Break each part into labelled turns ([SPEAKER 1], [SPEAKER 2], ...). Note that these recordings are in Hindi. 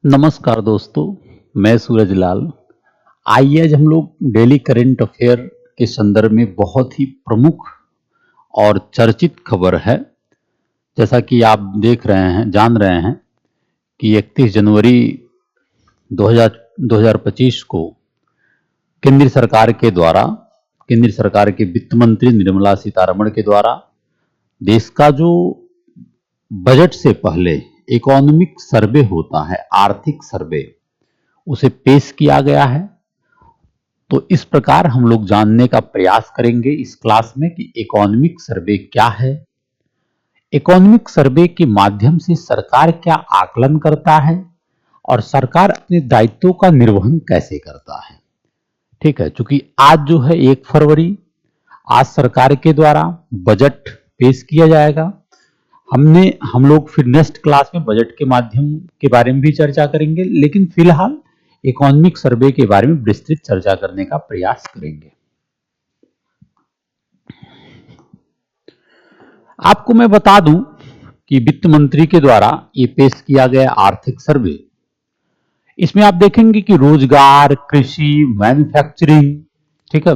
[SPEAKER 1] नमस्कार दोस्तों, मैं सूरज लाल। आइए आज हम लोग डेली करंट अफेयर के संदर्भ में बहुत ही प्रमुख और चर्चित खबर है। जैसा कि आप देख रहे हैं, जान रहे हैं कि 31 जनवरी 2025 को केंद्र सरकार के वित्त मंत्री निर्मला सीतारमण के द्वारा देश का जो बजट से पहले इकोनॉमिक सर्वे होता है, आर्थिक सर्वे, उसे पेश किया गया है। तो इस प्रकार हम लोग जानने का प्रयास करेंगे इस क्लास में कि इकोनॉमिक सर्वे क्या है, इकोनॉमिक सर्वे के माध्यम से सरकार क्या आकलन करता है और सरकार अपने दायित्वों का निर्वहन कैसे करता है। ठीक है, क्योंकि आज जो है 1 फरवरी, आज सरकार के द्वारा बजट पेश किया जाएगा। हम लोग फिर नेक्स्ट क्लास में बजट के माध्यम के बारे में भी चर्चा करेंगे, लेकिन फिलहाल इकोनॉमिक सर्वे के बारे में विस्तृत चर्चा करने का प्रयास करेंगे। आपको मैं बता दूं कि वित्त मंत्री के द्वारा ये पेश किया गया आर्थिक सर्वे, इसमें आप देखेंगे कि रोजगार, कृषि, मैन्युफैक्चरिंग, ठीक है,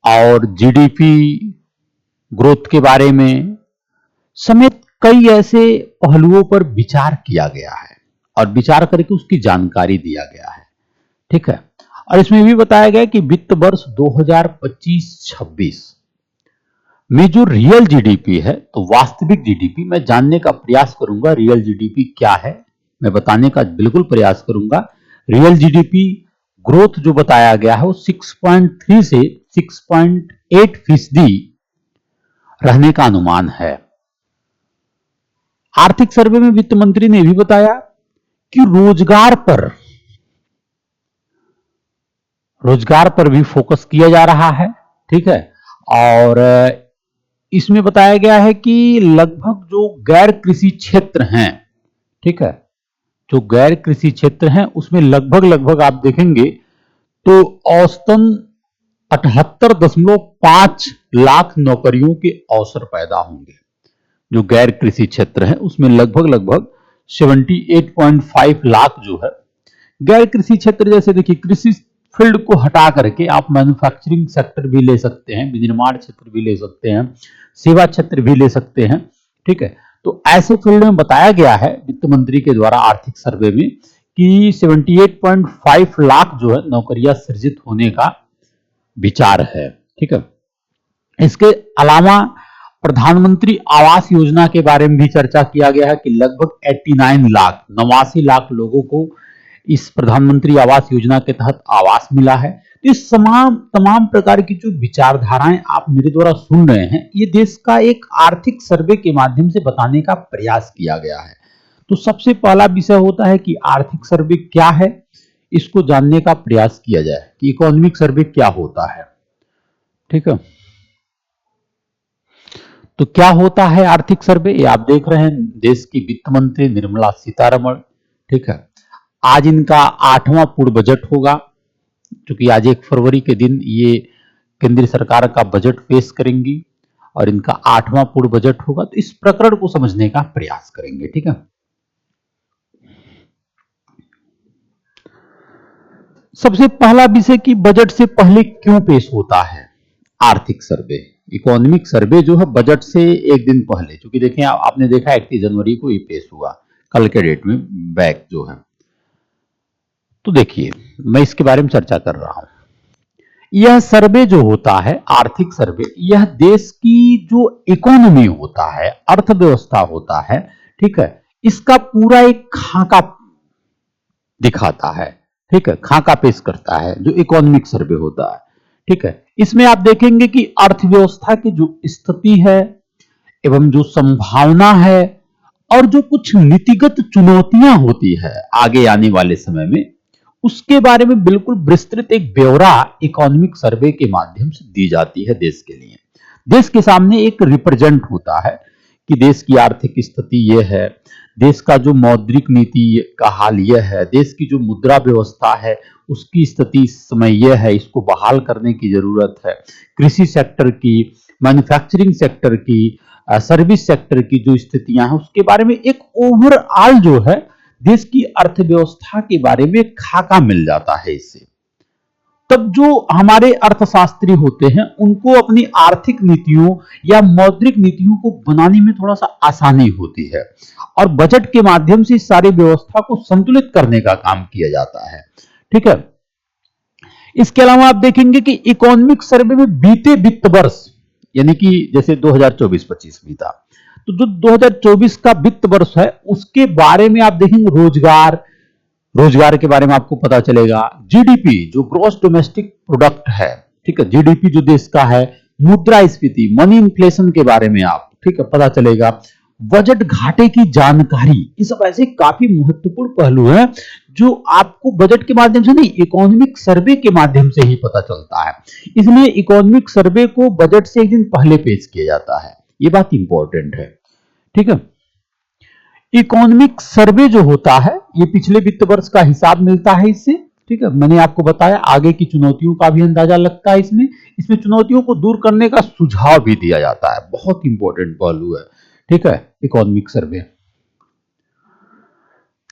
[SPEAKER 1] और जीडीपी ग्रोथ के बारे में समेत कई ऐसे पहलुओं पर विचार किया गया है और विचार करके उसकी जानकारी दिया गया है। ठीक है, और इसमें भी बताया गया कि वित्त वर्ष 2025-26 में जो रियल जीडीपी है, तो वास्तविक जीडीपी मैं जानने का प्रयास करूंगा। रियल जीडीपी क्या है मैं बताने का बिल्कुल प्रयास करूंगा। रियल जीडीपी ग्रोथ जो बताया गया है वो 6.3 से 6.8% रहने का अनुमान है। आर्थिक सर्वे में वित्त मंत्री ने भी बताया कि रोजगार पर भी फोकस किया जा रहा है। ठीक है, और इसमें बताया गया है कि लगभग जो गैर कृषि क्षेत्र हैं, ठीक है, जो गैर कृषि क्षेत्र हैं उसमें लगभग आप देखेंगे तो औसतन 78.5 लाख नौकरियों के अवसर पैदा होंगे। जो गैर कृषि क्षेत्र है उसमें लगभग 78.5 लाख जो है गैर कृषि क्षेत्र। जैसे देखिए, कृषि फील्ड को हटा करके आप मैन्युफैक्चरिंग सेक्टर भी ले सकते हैं, विनिर्माण क्षेत्र भी ले सकते हैं, सेवा क्षेत्र भी ले सकते हैं। ठीक है, तो ऐसे फील्ड में बताया गया है वित्त मंत्री के द्वारा आर्थिक सर्वे में कि 78.5 लाख जो है नौकरियां सृजित होने का विचार है। ठीक है, इसके अलावा प्रधानमंत्री आवास योजना के बारे में भी चर्चा किया गया है कि लगभग 89 लाख लोगों को इस प्रधानमंत्री आवास योजना के तहत आवास मिला है। तो इस तमाम प्रकार की जो विचारधाराएं आप मेरे द्वारा सुन रहे हैं, ये देश का एक आर्थिक सर्वे के माध्यम से बताने का प्रयास किया गया है। तो सबसे पहला विषय होता है कि आर्थिक सर्वे क्या है, इसको जानने का प्रयास किया जाए कि इकोनॉमिक सर्वे क्या होता है। ठीक है, तो क्या होता है आर्थिक सर्वे, ये आप देख रहे हैं देश की वित्त मंत्री निर्मला सीतारमण। ठीक है, आज इनका 8वां पूर्ण बजट होगा, क्योंकि आज 1 फरवरी के दिन ये केंद्र सरकार का बजट पेश करेंगी और इनका 8वां पूर्ण बजट होगा। तो इस प्रकरण को समझने का प्रयास करेंगे। ठीक है, सबसे पहला विषय कि बजट से पहले क्यों पेश होता है आर्थिक सर्वे। इकोनॉमिक सर्वे जो है बजट से एक दिन पहले, क्योंकि देखें आपने देखा 31 जनवरी को ये पेश हुआ, कल के डेट में बैक जो है। तो देखिए, मैं इसके बारे में चर्चा कर रहा हूं। यह सर्वे जो होता है आर्थिक सर्वे, यह देश की जो इकोनॉमी होता है, अर्थव्यवस्था होता है, ठीक है, इसका पूरा एक खाका दिखाता है। ठीक है, खाका पेश करता है जो इकोनॉमिक सर्वे होता है। ठीक है, इसमें आप देखेंगे कि अर्थव्यवस्था की जो स्थिति है एवं जो संभावना है और जो कुछ नीतिगत चुनौतियां होती है आगे आने वाले समय में, उसके बारे में बिल्कुल विस्तृत एक ब्यौरा इकोनॉमिक सर्वे के माध्यम से दी जाती है देश के लिए। देश के सामने एक रिप्रेजेंट होता है कि देश की आर्थिक स्थिति यह है, देश का जो मौद्रिक नीति का हाल यह है, देश की जो मुद्रा व्यवस्था है उसकी स्थिति इस समय यह है, इसको बहाल करने की जरूरत है। कृषि सेक्टर की, मैन्युफैक्चरिंग सेक्टर की, सर्विस सेक्टर की जो स्थितियां हैं उसके बारे में एक ओवरऑल जो है देश की अर्थव्यवस्था के बारे में खाका मिल जाता है इससे। तब जो हमारे अर्थशास्त्री होते हैं उनको अपनी आर्थिक नीतियों या मौद्रिक नीतियों को बनाने में थोड़ा सा आसानी होती है और बजट के माध्यम से इस सारी व्यवस्था को संतुलित करने का काम किया जाता है। ठीक है, इसके अलावा आप देखेंगे कि इकोनॉमिक सर्वे में बीते वित्त वर्ष यानी कि जैसे 2024-25 बीता, तो जो 2024 का वित्त वर्ष है उसके बारे में आप देखेंगे रोजगार के बारे में आपको पता चलेगा, जीडीपी जो ग्रॉस डोमेस्टिक प्रोडक्ट है, ठीक है, जीडीपी जो देश का है, मुद्रास्फीति मनी इन्फ्लेशन के बारे में आप ठीक है पता चलेगा, बजट घाटे की जानकारी, ये सब ऐसे काफी महत्वपूर्ण पहलू हैं जो आपको बजट के माध्यम से नहीं इकोनॉमिक सर्वे के माध्यम से ही पता चलता है। इसलिए इकोनॉमिक सर्वे को बजट से एक दिन पहले पेश किया जाता है, ये बात इंपॉर्टेंट है। ठीक है, इकोनॉमिक सर्वे जो होता है ये पिछले वित्त वर्ष का हिसाब मिलता है इससे। ठीक है, मैंने आपको बताया आगे की चुनौतियों का भी अंदाजा लगता है इसमें चुनौतियों को दूर करने का सुझाव भी दिया जाता है, बहुत इंपॉर्टेंट पहलू है। ठीक है, इकोनॉमिक सर्वे।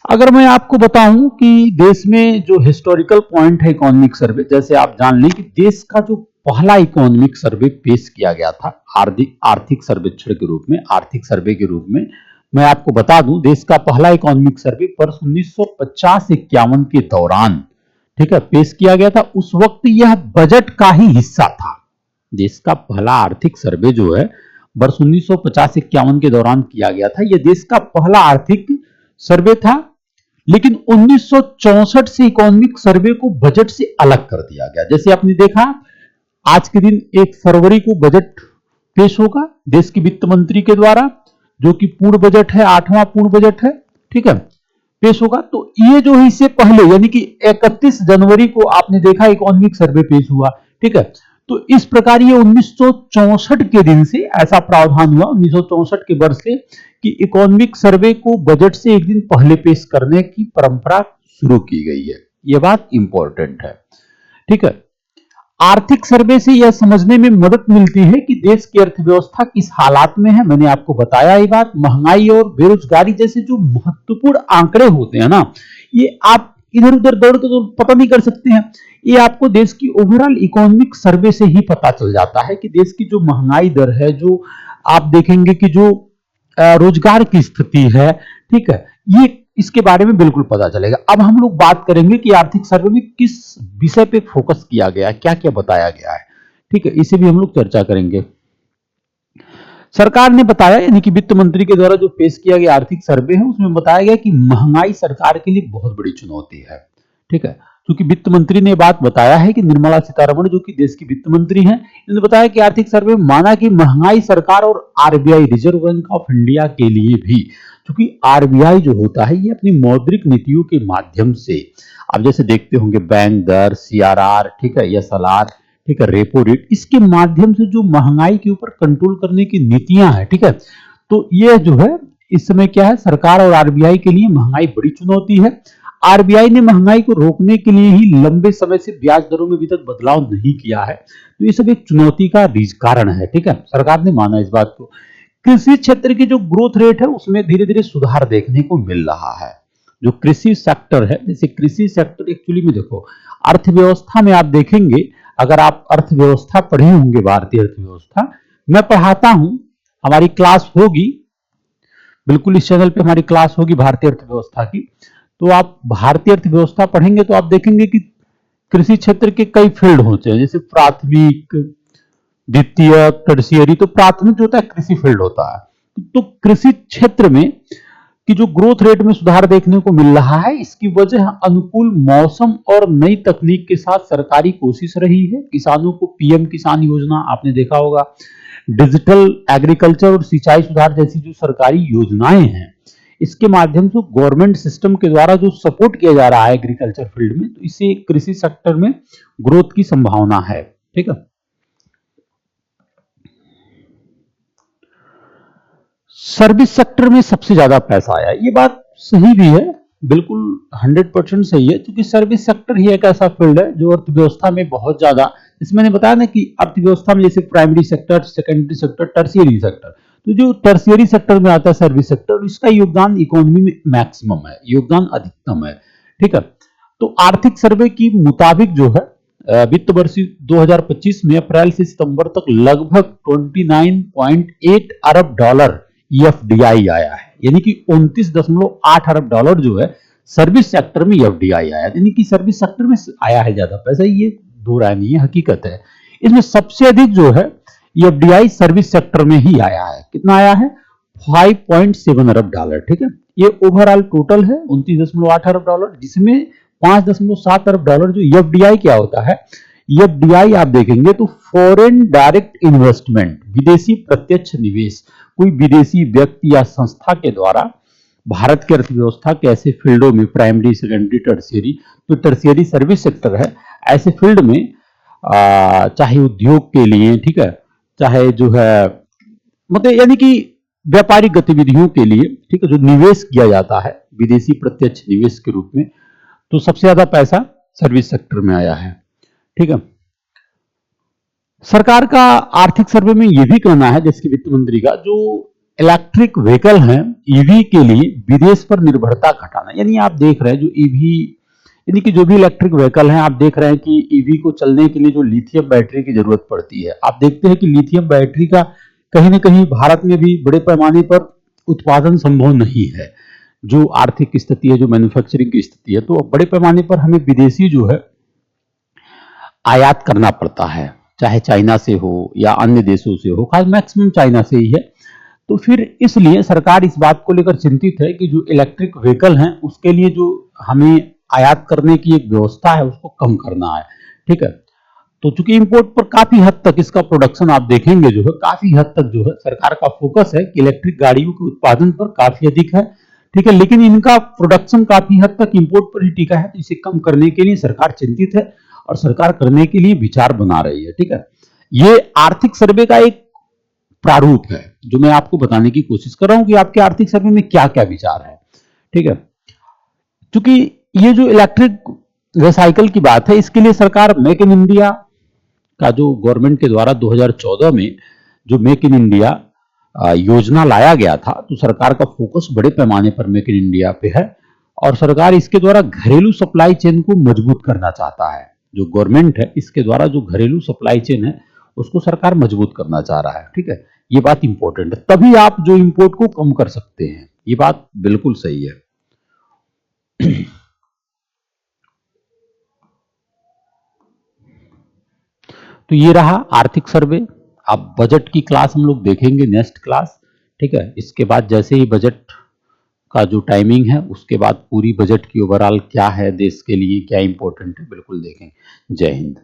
[SPEAKER 1] अगर मैं आपको बताऊं कि देश में जो हिस्टोरिकल पॉइंट है इकोनॉमिक सर्वे, जैसे आप जान लें कि देश का जो पहला इकोनॉमिक सर्वे पेश किया गया था आर्थिक सर्वेक्षण के रूप में, आर्थिक सर्वे के रूप में, मैं आपको बता दूं देश का पहला इकोनॉमिक सर्वे वर्ष 1950-51 के दौरान ठीक है पेश किया गया था। उस वक्त यह बजट का ही हिस्सा था। देश का पहला आर्थिक सर्वे जो है वर्ष 1950-51 के दौरान किया गया था, यह देश का पहला आर्थिक सर्वे था। लेकिन 1964 से इकोनॉमिक सर्वे को बजट से अलग कर दिया गया। जैसे आपने देखा आज के दिन 1 फरवरी को बजट पेश होगा देश के वित्त मंत्री के द्वारा, जो कि पूर्ण बजट है, 8वां पूर्ण बजट है। ठीक है, पेश होगा। तो ये जो है इससे पहले यानी कि 31 जनवरी को आपने देखा इकोनॉमिक सर्वे पेश हुआ। ठीक है, तो इस प्रकार ये 1964 के दिन से ऐसा प्रावधान हुआ 1964 के वर्ष से कि इकोनॉमिक सर्वे को बजट से एक दिन पहले पेश करने की परंपरा शुरू की गई है। यह बात इंपॉर्टेंट है। ठीक है, आर्थिक सर्वे से यह समझने में मदद मिलती है कि देश की अर्थव्यवस्था किस हालात में है। मैंने आपको बताया ये बात, महंगाई और बेरोजगारी जैसे जो महत्वपूर्ण आंकड़े होते हैं ना, ये आप इधर उधर दौड़ के तो पता नहीं कर सकते हैं। ये आपको देश की ओवरऑल इकोनॉमिक सर्वे से ही पता चल जाता है कि देश की जो महंगाई दर है, जो आप देखेंगे कि जो रोजगार की स्थिति है, ठीक है, ये इसके बारे में बिल्कुल पता चलेगा। अब हम लोग बात करेंगे कि आर्थिक सर्वे में किस विषय पे फोकस किया गया है, क्या क्या बताया गया है। ठीक है, इसे भी हम लोग चर्चा करेंगे। सरकार ने बताया यानी कि वित्त मंत्री के द्वारा जो पेश किया गया आर्थिक सर्वे है उसमें बताया गया कि महंगाई सरकार के लिए बहुत बड़ी चुनौती है। ठीक है, क्योंकि वित्त मंत्री ने बात बताया है कि निर्मला सीतारमण जो कि देश की वित्त मंत्री हैं, इन्होंने बताया कि आर्थिक सर्वे में माना कि महंगाई सरकार और RBI reserve bank of India के लिए भी, क्योंकि आरबीआई जो होता है ये अपनी मौद्रिक नीतियों के माध्यम से, आप जैसे देखते होंगे बैंक दर, सीआरआर, ठीक है, एसएलआर, ठीक है, रेपो रेट, इसके माध्यम से जो महंगाई के ऊपर कंट्रोल करने की नीतियां हैं, ठीक है, तो ये जो है इस समय क्या है, सरकार और आरबीआई के लिए महंगाई बड़ी चुनौती है। आरबीआई ने महंगाई को रोकने के लिए ही लंबे समय से ब्याज दरों में अभी तक बदलाव नहीं किया है, तो ये सब एक चुनौती का कारण है। ठीक है, सरकार ने माना इस बात को। कृषि क्षेत्र की जो ग्रोथ रेट है उसमें धीरे धीरे सुधार देखने को मिल रहा है। जो कृषि सेक्टर है, जैसे कृषि सेक्टर एक्चुअली में देखो अर्थव्यवस्था में आप देखेंगे, अगर आप अर्थव्यवस्था पढ़े होंगे, भारतीय अर्थव्यवस्था मैं पढ़ाता हूं, हमारी क्लास होगी, बिल्कुल इस चैनल पे हमारी क्लास होगी भारतीय अर्थव्यवस्था की। तो आप भारतीय अर्थव्यवस्था पढ़ेंगे तो आप देखेंगे कि कृषि क्षेत्र के कई फील्ड होते हैं, जैसे प्राथमिक, द्वितीय, टर्शियरी। तो प्राथमिक जो होता है कृषि फील्ड होता है। तो कृषि क्षेत्र में कि जो ग्रोथ रेट में सुधार देखने को मिल रहा है, इसकी वजह अनुकूल मौसम और नई तकनीक के साथ सरकारी कोशिश रही है। किसानों को पीएम किसान योजना आपने देखा होगा, डिजिटल एग्रीकल्चर और सिंचाई सुधार जैसी जो सरकारी योजनाएं हैं, इसके माध्यम से गवर्नमेंट सिस्टम के द्वारा जो सपोर्ट किया जा रहा है एग्रीकल्चर फील्ड में, तो इससे कृषि सेक्टर में ग्रोथ की संभावना है। ठीक है, सर्विस सेक्टर में सबसे ज्यादा पैसा आया, ये बात सही भी है, बिल्कुल 100% सही है, क्योंकि सर्विस सेक्टर ही एक ऐसा फील्ड है जो अर्थव्यवस्था में बहुत ज्यादा, इसमें मैंने बताया ना कि अर्थव्यवस्था में जैसे primary sector, secondary sector, tertiary sector, तो जो टर्शियरी सेक्टर में आता है सर्विस सेक्टर, इसका योगदान इकोनॉमी में मैक्सिमम है, योगदान अधिकतम है। ठीक है, तो आर्थिक सर्वे के मुताबिक जो है वित्त वर्ष 2025 में अप्रैल से सितंबर तक लगभग 29.8 अरब डॉलर एफडीआई आया है, यानी कि 29.8 अरब डॉलर जो है सर्विस सेक्टर में एफडीआई आया, यानी कि सर्विस सेक्टर में आया है ज्यादा पैसा, ये दो राय नहीं है, हकीकत है। इसमें सबसे अधिक जो है एफडीआई सर्विस सेक्टर में ही आया है। कितना आया है? 5.7 अरब डॉलर। ठीक है, ये ओवरऑल टोटल है 29.8 अरब डॉलर, जिसमें 5.7 अरब डॉलर जो एफडीआई क्या होता है, एफडीआई आप देखेंगे तो फॉरेन डायरेक्ट इन्वेस्टमेंट, विदेशी प्रत्यक्ष निवेश, कोई विदेशी व्यक्ति या संस्था के द्वारा भारत की अर्थव्यवस्था के ऐसे फील्डों में, प्राइमरी, सेकेंडरी, टर्शियरी, तो टर्शियरी सर्विस सेक्टर है, ऐसे फील्ड में चाहे उद्योग के लिए, ठीक है, चाहे जो है मतलब यानी कि व्यापारिक गतिविधियों के लिए, ठीक है, जो निवेश किया जाता है विदेशी प्रत्यक्ष निवेश के रूप में, तो सबसे ज्यादा पैसा सर्विस सेक्टर में आया है। ठीक है, सरकार का आर्थिक सर्वे में यह भी कहना है, जैसे कि वित्त मंत्री का, जो इलेक्ट्रिक व्हीकल हैं ईवी के लिए विदेश पर निर्भरता घटाना, यानी आप देख रहे हैं जो ईवी, यानी कि जो भी इलेक्ट्रिक व्हीकल हैं, आप देख रहे हैं कि ईवी को चलने के लिए जो लिथियम बैटरी की जरूरत पड़ती है, आप देखते हैं कि लिथियम बैटरी का कहीं ना कहीं भारत में भी बड़े पैमाने पर उत्पादन संभव नहीं है। जो आर्थिक स्थिति है, जो मैन्युफैक्चरिंग की स्थिति है, तो बड़े पैमाने पर हमें विदेशी जो है आयात करना पड़ता है, चाहे चाइना से हो या अन्य देशों से हो, खास मैक्सिमम चाइना से ही है। तो फिर इसलिए सरकार इस बात को लेकर चिंतित है कि जो इलेक्ट्रिक व्हीकल हैं उसके लिए जो हमें आयात करने की एक व्यवस्था है उसको कम करना है। ठीक है, तो चूंकि इंपोर्ट पर काफी हद तक इसका प्रोडक्शन आप देखेंगे जो है काफी हद तक जो है सरकार का फोकस है कि इलेक्ट्रिक गाड़ियों के उत्पादन पर काफी अधिक है। ठीक है, लेकिन इनका प्रोडक्शन काफी हद तक इंपोर्ट पर ही टिका है, तो इसे कम करने के लिए सरकार चिंतित है और सरकार करने के लिए विचार बना रही है। ठीक है, ये आर्थिक सर्वे का एक प्रारूप है जो मैं आपको बताने की कोशिश कर रहा हूं कि आपके आर्थिक सर्वे में क्या क्या विचार है। ठीक है, क्योंकि ये जो इलेक्ट्रिक रिसाइकल की बात है, इसके लिए सरकार मेक इन इंडिया का जो गवर्नमेंट के द्वारा 2014 में जो मेक इन इंडिया योजना लाया गया था, तो सरकार का फोकस बड़े पैमाने पर मेक इन इंडिया पे है और सरकार इसके द्वारा घरेलू सप्लाई चेन को मजबूत करना चाहता है। जो गवर्नमेंट है इसके द्वारा जो घरेलू सप्लाई चेन है उसको सरकार मजबूत करना चाह रहा है। ठीक है, ये बात इंपॉर्टेंट है, तभी आप जो इंपोर्ट को कम कर सकते हैं, ये बात बिल्कुल सही है। तो ये रहा आर्थिक सर्वे। अब बजट की क्लास हम लोग देखेंगे नेक्स्ट क्लास। ठीक है, इसके बाद जैसे ही बजट का जो टाइमिंग है उसके बाद पूरी बजट की ओवरऑल क्या है, देश के लिए क्या इंपॉर्टेंट है, बिल्कुल देखेंगे। जय हिंद।